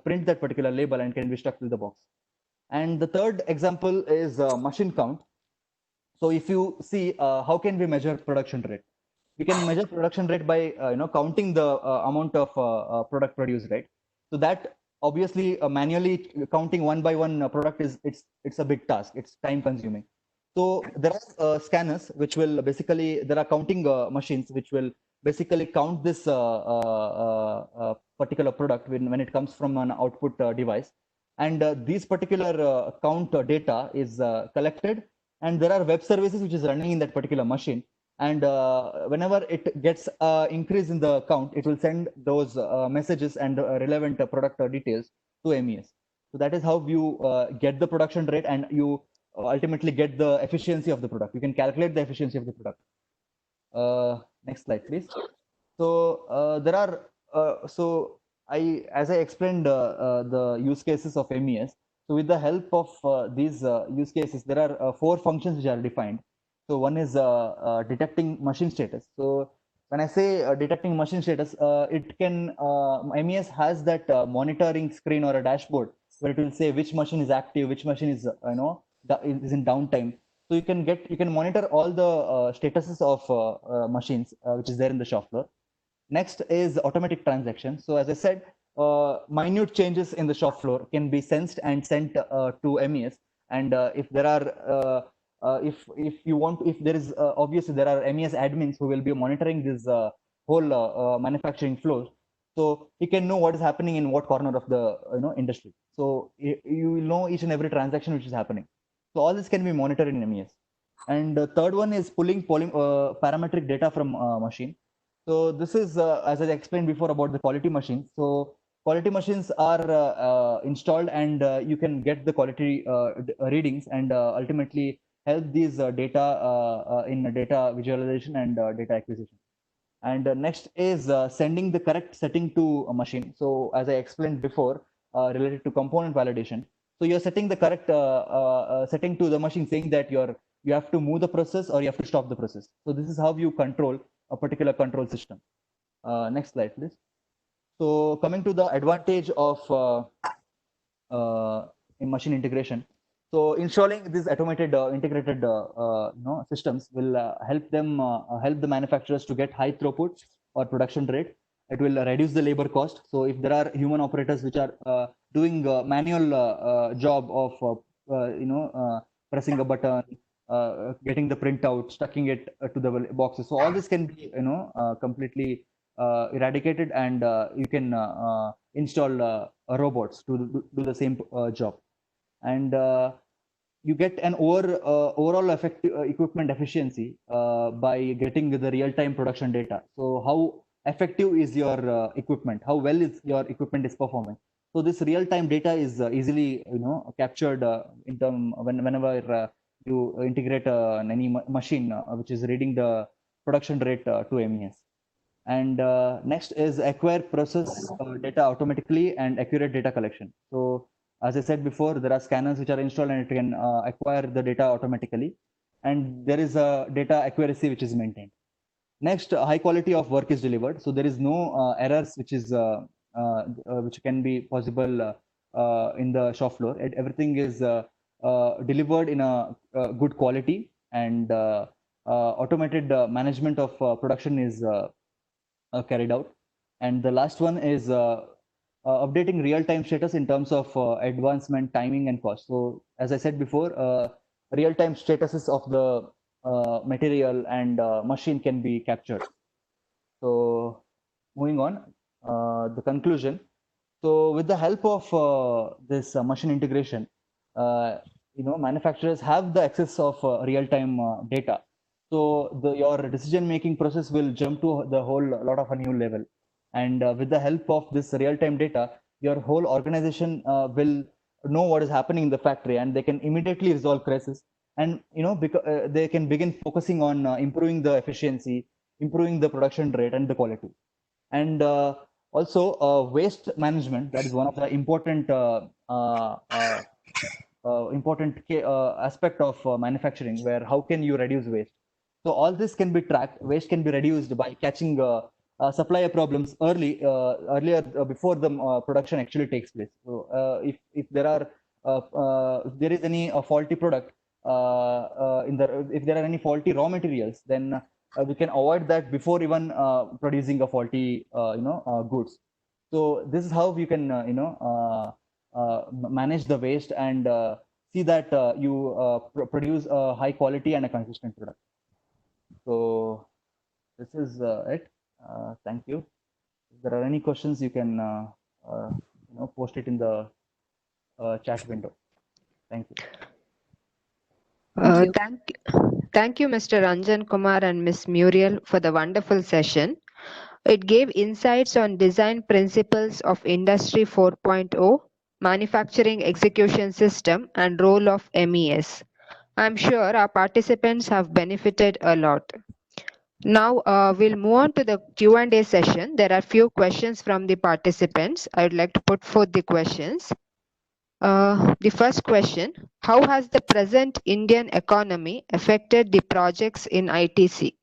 print that particular label and can be stuck to the box. And the third example is machine count. So if you see, how can we measure production rate? We can measure production rate by counting the amount of product produced, right? So that obviously manually counting one by one product it's a big task. It's time consuming. So there are scanners which will basically, there are counting machines which will basically count this particular product when it comes from an output device, and these particular count data is collected, and there are web services which is running in that particular machine, and whenever it gets increase in the count, it will send those messages and relevant product details to MES. So that is how you get the production rate, and you ultimately get the efficiency of the product. You can calculate the efficiency of the product. Next slide, please. So there are as I explained the use cases of MES. So with the help of these use cases, there are 4 functions which are defined. So one is detecting machine status. So when I say detecting machine status, it can MES has that monitoring screen or a dashboard where it will say which machine is active, which machine is is in downtime. So you can monitor all the statuses of machines which is there in the shop floor. Next is automatic transaction. So as I said, minute changes in the shop floor can be sensed and sent to MES. And if there are if you want, if there is obviously there are MES admins who will be monitoring this whole manufacturing flow, so he can know what is happening in what corner of the industry. So you will know each and every transaction which is happening. So all this can be monitored in MES. And the third one is pulling parametric data from machine. So this is as I explained before about the quality machines. So quality machines are installed, and you can get the quality readings, and ultimately help these data in data visualization and data acquisition. And next is sending the correct setting to a machine. So as I explained before, related to component validation. So you're setting the correct setting to the machine, saying that you have to move the process or you have to stop the process. So this is how you control a particular control system. Next slide, please. So coming to the advantage of in machine integration. So installing these automated integrated systems will help the manufacturers to get high throughput or production rate. It will reduce the labor cost. So if there are human operators which are doing manual job of pressing a button, getting the printout, stucking it to the boxes. So all this can be completely eradicated, and you can install robots to do the same job. And you get an overall effective equipment efficiency by getting the real-time production data. So how effective is your equipment? How well is your equipment is performing? So this real-time data is easily captured in term whenever you integrate any machine which is reading the production rate to MES. And next is acquire process data automatically and accurate data collection. So as I said before, there are scanners which are installed, and it can acquire the data automatically, and there is a data accuracy which is maintained. Next, high quality of work is delivered. So there is no errors which can be possible in the shop floor. Everything is delivered in a good quality, and automated management of production is carried out. And the last one is updating real-time status in terms of advancement, timing, and cost. So as I said before, real-time statuses of the material and machine can be captured. So moving on, the conclusion. So with the help of this machine integration, manufacturers have the access of real-time data. So your decision-making process will jump to the whole lot of a new level. And with the help of this real-time data, your whole organization will know what is happening in the factory, and they can immediately resolve crisis. And because they can begin focusing on improving the efficiency, improving the production rate and the quality. And also waste management, that is one of the important aspect of manufacturing, where how can you reduce waste. So all this can be tracked. Waste can be reduced by catching supplier problems earlier before the production actually takes place. So if there is any faulty product if there are any faulty raw materials, then we can avoid that before even producing a faulty goods. So this is how you can manage the waste and see that you produce a high quality and a consistent product. So this is it. Thank you. If there are any questions, you can post it in the chat window. Thank you. Thank you, Mr. Ranjan Kumar and Ms. Muriel, for the wonderful session. It gave insights on design principles of Industry 4.0, manufacturing execution system, and role of MES. I'm sure our participants have benefited a lot. Now we'll move on to the Q&A session. There are few questions from the participants. I would like to put forth the questions. The first question, how has the present Indian economy affected the projects in ITC?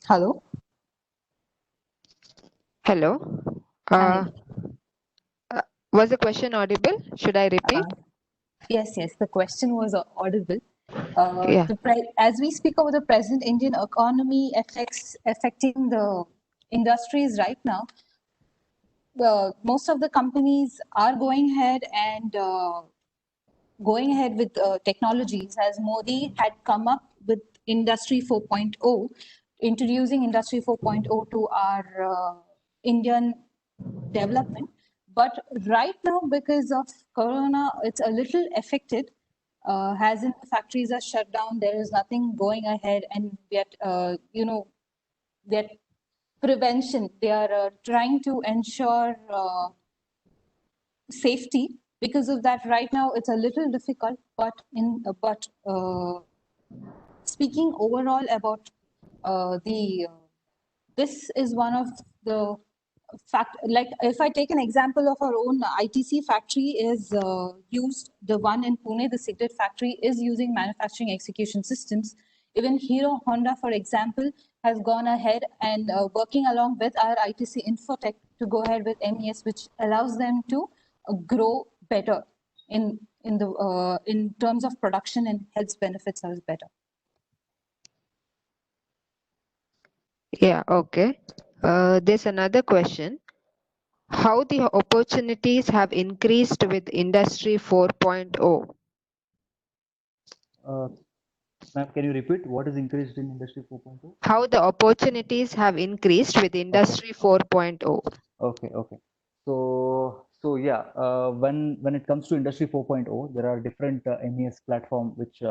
Hello. Hello. Hi. Was the question audible? Should I repeat? Yes, the question was audible. Yeah. As we speak over the present Indian economy affecting the industries right now, most of the companies are going ahead with technologies, as Modi had come up with Industry 4.0, introducing Industry 4.0 to our Indian development. But right now, because of Corona, it's a little affected. As in, factories are shut down, there is nothing going ahead, and yet, that prevention, they are trying to ensure safety. Because of that, right now it's a little difficult. But speaking overall about this is one of the fact. Like if I take an example of our own ITC factory is used, the one in Pune, the Signet factory is using manufacturing execution systems. Even Hero Honda, for example, has gone ahead and working along with our ITC Infotech to go ahead with MES, which allows them to grow better in terms of production, and health benefits are better. Yeah, okay. There's another question. How the opportunities have increased with Industry 4.0? Ma'am, can you repeat what is increased in Industry 4.0? How the opportunities have increased with Industry 4.0? Okay. So yeah, when it comes to Industry 4.0, there are different MES platform which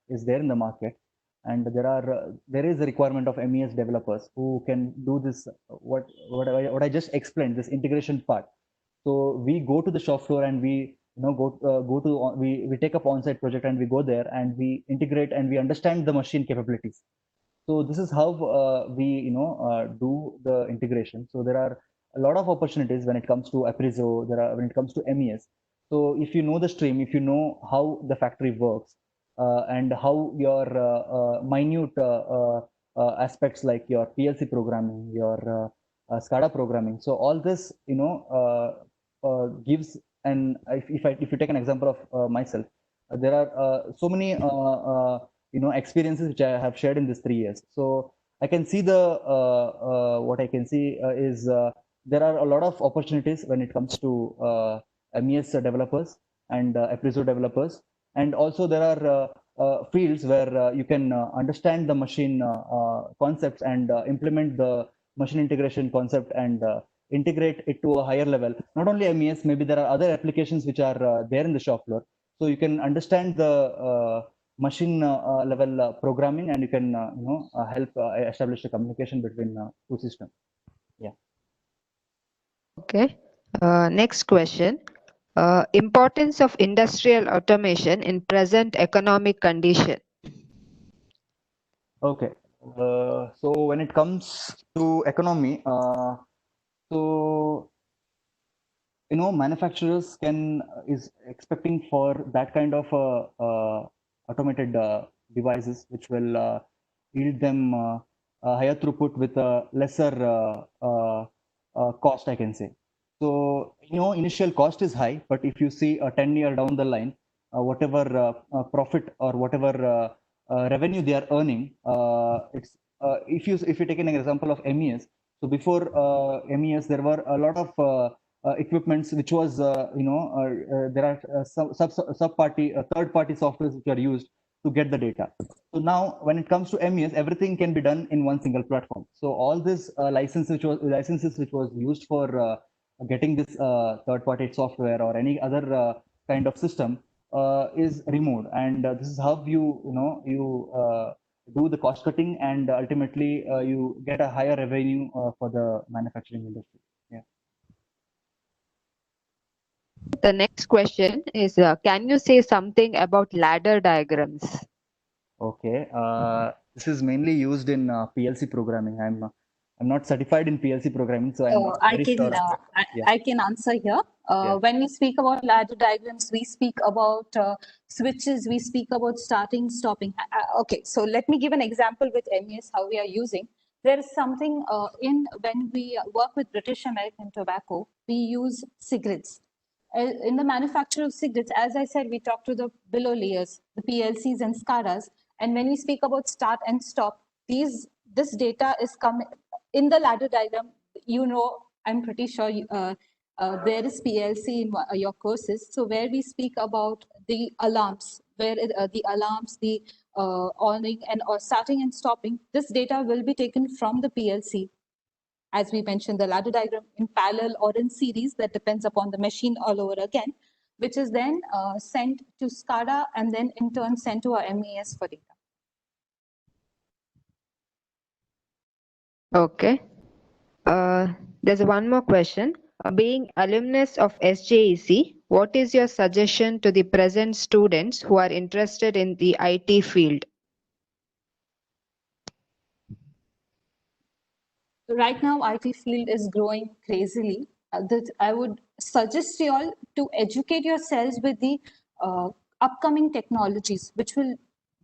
is there in the market, and there is a requirement of MES developers who can do this what I just explained, this integration part. So we go to the shop floor and we we take up on-site project, and we go there and we integrate and we understand the machine capabilities. So this is how we do the integration. So there are a lot of opportunities when it comes to Aprizo. When it comes to MES. So if you know the stream, if you know how the factory works, and how your minute aspects like your PLC programming, your SCADA programming. So all this gives. And if you take an example of myself, there are so many experiences which I have shared in these 3 years. So I can see what I can see is there are a lot of opportunities when it comes to MES developers and Aprizo developers, and also there are fields where you can understand the machine concepts and implement the machine integration concept and integrate it to a higher level. Not only MES, maybe there are other applications which are there in the shop floor. So you can understand the machine level programming, and you can help establish a communication between two systems. Yeah. Okay. Next question. Importance of industrial automation in present economic condition. Okay. So when it comes to economy, so manufacturers is expecting for that kind of automated devices which will yield them higher throughput with a lesser cost, I can say. So initial cost is high, but if you see a 10-year down the line, whatever profit or whatever revenue they are earning, it's if you take an example of MES. So before MES, there were a lot of equipments which was there are sub party third party softwares which are used to get the data. So now when it comes to MES, everything can be done in one single platform. So all this licenses which was used for getting this third party software or any other kind of system is removed, and this is how you do the cost cutting, and ultimately you get a higher revenue for the manufacturing industry. Yeah. The next question is, can you say something about ladder diagrams? Okay. This is mainly used in PLC programming. I'm not certified in PLC programming, so I'm not very sure of it. Yeah. I can answer here. Yeah. When we speak about ladder diagrams, we speak about switches, we speak about starting, stopping. Okay, so let me give an example with MES, how we are using. There is something when we work with British American Tobacco, we use cigarettes. In the manufacture of cigarettes, as I said, we talk to the below layers, the PLCs and SCADAs. And when we speak about start and stop, this data is coming in the ladder diagram. I'm pretty sure there is PLC in your courses. So where we speak about the alarms, the awning and or starting and stopping, this data will be taken from the PLC. As we mentioned, the ladder diagram in parallel or in series, that depends upon the machine all over again, which is then sent to SCADA and then in turn sent to our MES for data. Okay. There's one more question. Being alumnus of SJEC, what is your suggestion to the present students who are interested in the IT field? Right now, IT field is growing crazily. That I would suggest you all to educate yourselves with the upcoming technologies, which will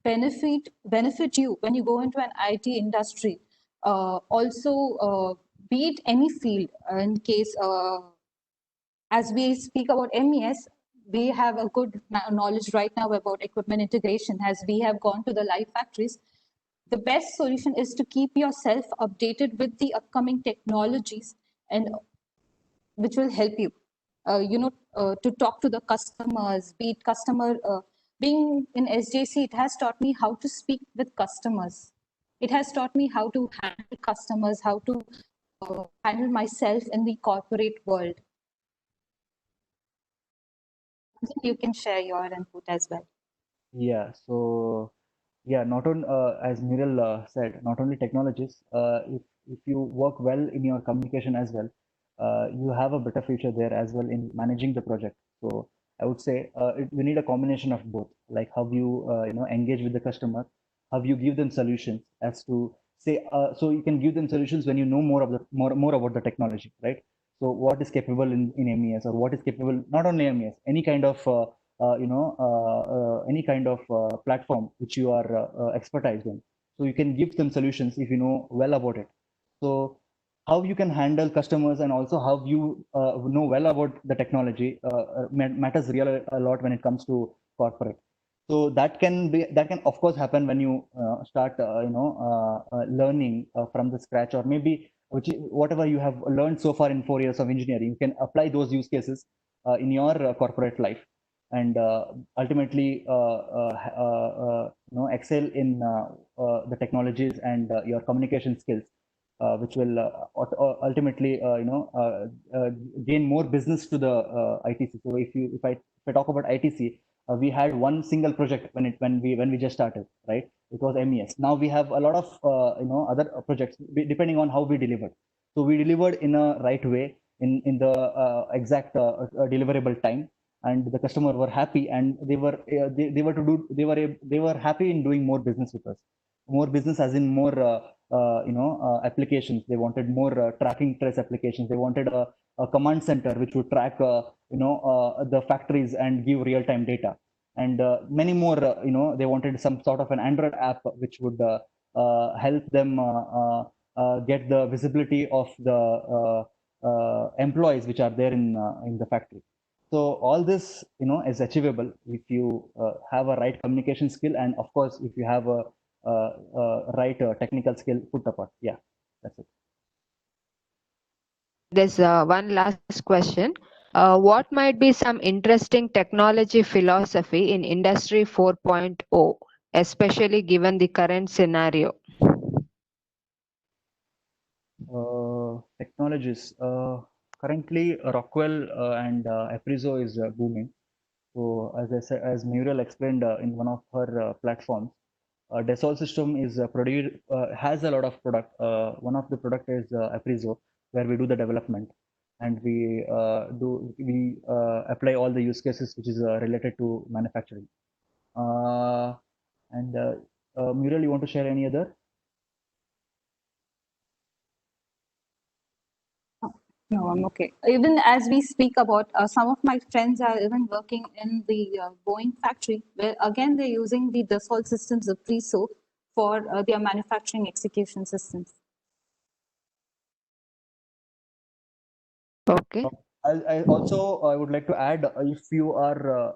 benefit you when you go into an IT industry. Also, be it any field, in case as we speak about MES, we have a good knowledge right now about equipment integration as we have gone to the live factories. The best solution is to keep yourself updated with the upcoming technologies and which will help you, to talk to the customers, be it customer, being in SJC, it has taught me how to speak with customers. It has taught me how to handle customers, how to handle myself in the corporate world. You can share your input as well. Yeah. So yeah, not on as Miral said, not only technologies. If you work well in your communication as well, you have a better future there as well in managing the project. So I would say we need a combination of both, like how you engage with the customer, how you give them solutions as to say. So you can give them solutions when you know more about the technology, right? So what is capable in MES, or what is capable not only MES, any kind of any kind of platform which you are expertised in. So you can give them solutions if you know well about it. So how you can handle customers and also how you know well about the technology matters really a lot when it comes to corporate. So that can of course happen when you start learning from the scratch, or maybe whatever you have learned so far in 4 years of engineering, you can apply those use cases in your corporate life, and ultimately excel in the technologies and your communication skills, which will ultimately gain more business to the ITC. So if I talk about ITC, we had one single project when we just started, right? It was MES. Now we have a lot of other projects depending on how we delivered. So we delivered in a right way, in the exact deliverable time, and the customer were happy, and they were happy in doing more business with us. More business as in more applications. They wanted more tracking trace applications. They wanted a command center which would track the factories and give real time data, and many more. They wanted some sort of an Android app which would help them get the visibility of the employees which are there in the factory. So all this, is achievable if you have a right communication skill, and of course, if you have a right technical skill put apart. Yeah, that's it. There's one last question. What might be some interesting technology philosophy in Industry 4.0, especially given the current scenario? Technologies. Currently, Rockwell and Aprizo is booming. So as I said, as Muriel explained in one of her platforms, Dassault system is has a lot of product. One of the product is Aprizo, where we do the development, and we apply all the use cases which is related to manufacturing. And Muriel, you want to share any other? No, I'm okay. Even as we speak about, some of my friends are even working in the Boeing factory, where again they're using the Dassault systems of Priso for their manufacturing execution systems. Okay. I also I would like to add if you are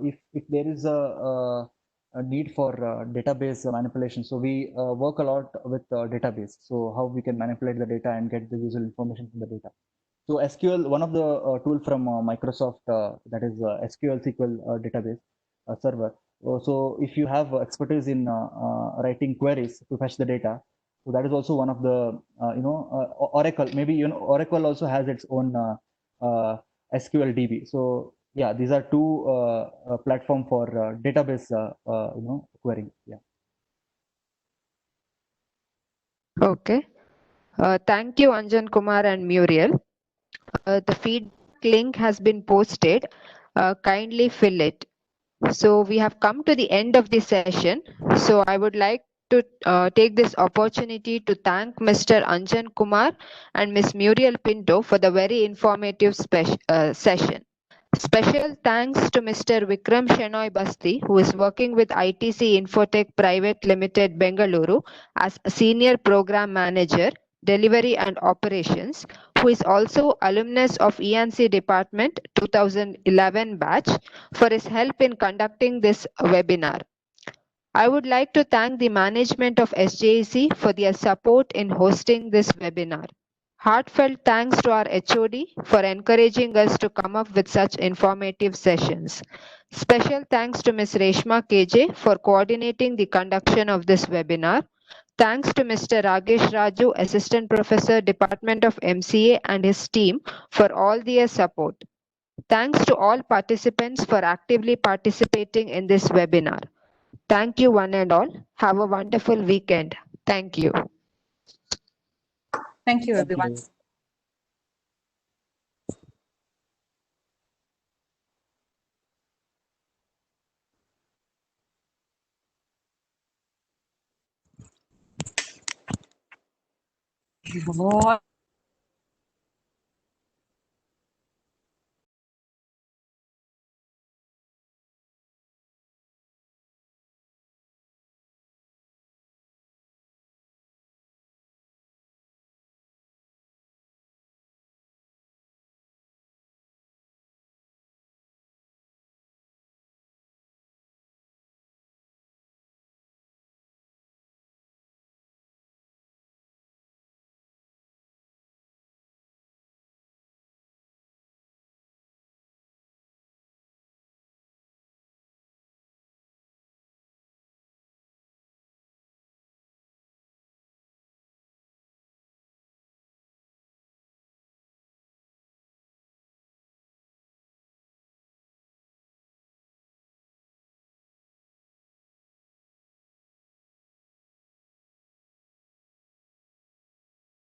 if there is a need for database manipulation. So we work a lot with database. So how we can manipulate the data and get the useful information from the data. So SQL, one of the tool from Microsoft that is SQL SQL database server. So if you have expertise in writing queries to fetch the data, so that is also one of the Oracle. Maybe Oracle also has its own SQL DB. So yeah, these are two platform for database querying. Yeah. Okay. Thank you, Anjan Kumar and Muriel. The feedback link has been posted. Kindly fill it. So we have come to the end of the session. So I would like to take this opportunity to thank Mr. Anjan Kumar and Ms. Muriel Pinto for the very informative session. Special thanks to Mr. Vikram Shenoy Basti, who is working with ITC Infotech Private Limited, Bengaluru as a Senior Program Manager, Delivery and Operations, who is also alumnus of ENC Department 2011 batch, for his help in conducting this webinar. I would like to thank the management of SJEC for their support in hosting this webinar. Heartfelt thanks to our HOD for encouraging us to come up with such informative sessions. Special thanks to Ms. Reshma KJ for coordinating the conduction of this webinar. Thanks to Mr. Ragesh Raju, Assistant Professor, Department of MCA, and his team for all their support. Thanks to all participants for actively participating in this webinar. Thank you one and all. Have a wonderful weekend. Thank you. Thank you, Thank everyone. you. What?